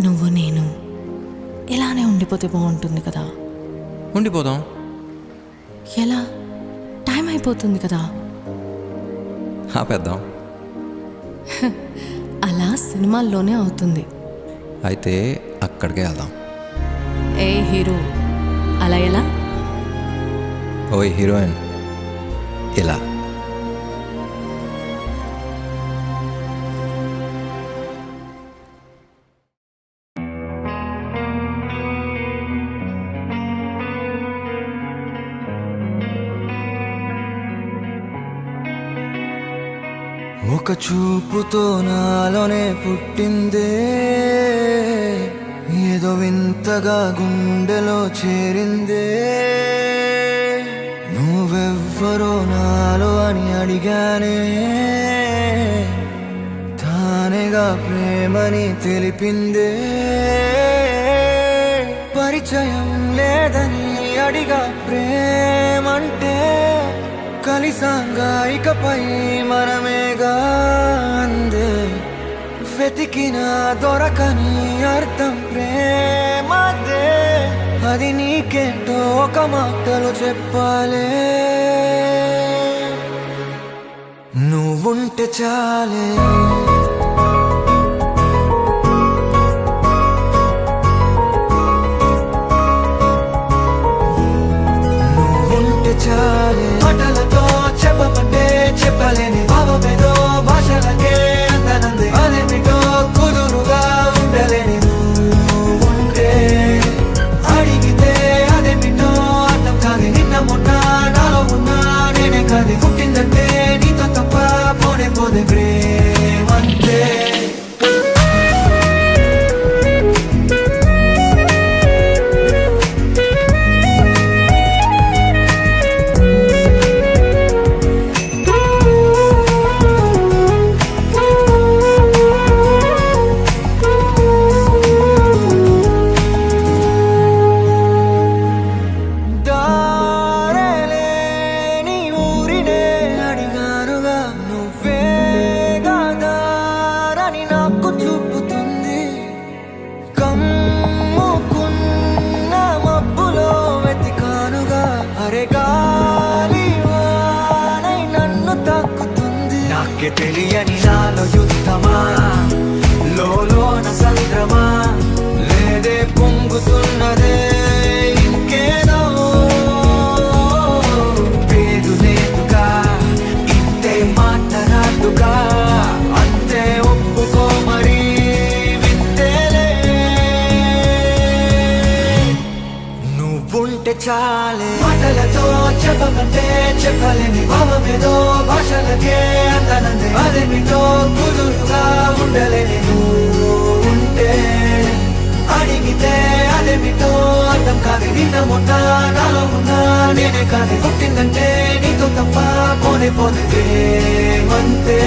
నువ్వు నేను ఇలానే ఉండిపోతే బాగుంటుంది కదా. ఉండిపోదాం. ఎలా? టైం అయిపోతుంది కదా. ఆపేద్దాం. అలా సినిమాల్లోనే అవుతుంది. అయితే అక్కడికే వెళ్దాం. ఏ హీరో అలా ఎలా? ఓయ్ హీరోయిన్ ఇలా. ఒక చూపుతో నాలోనే పుట్టిందే, ఏదో వింతగా గుండెలో చేరిందే. నువ్వెవ్వరో నాలో అని అడిగానే, తానేగా ప్రేమని తెలిపిందే. పరిచయం లేదని అడిగా ప్రేమంటే, కలిసాంగా ఇకపై మనమేగా అందే. వెతికినా దొరకని అర్థం ప్రేమదే, అది నీకేంటో ఒక మాటలో చెప్పాలే. నువ్వుంటే చాలే, నువ్వుంటే చాలే. మాటలతో చెప్పమంటే చెప్పలేని భావమేదో భాషలకే అందనంది. అదేమిటో కుదురుగా ఉండలేని నువ్వుంటే, అడిగితే అదేమిటో అర్థం కాదు. నిన్న మొన్న నాలో ఉన్నా నేనే కాదు. పుట్టిందంటే నీతో తప్ప పోనే పోదే ప్రేమంతే. తెలియని నాలో యుద్ధమా, లోన సంద్రమా, లేదే పొంగుతున్నదే ఇంకేదో. పేరు లేదుగా, ఇంతే మాట్లాడుగా, అంతే ఒప్పుకో మరి వింతేలే. నువ్వుంటే చాలే. మాటలతో చెప్పమంటే చెప్పలేని భావమేదో భాషలకే అందనంది. అదేమిటో కుదురుగా ఉండలేని నువ్వుంటే, అడిగితే అదేమిటో అర్థం కాదు. నిన్న మొన్న నాలో ఉన్నా నేనే కాదు. పుట్టిందంటే నీతో తప్ప పోనే పోతే ప్రేమంతే.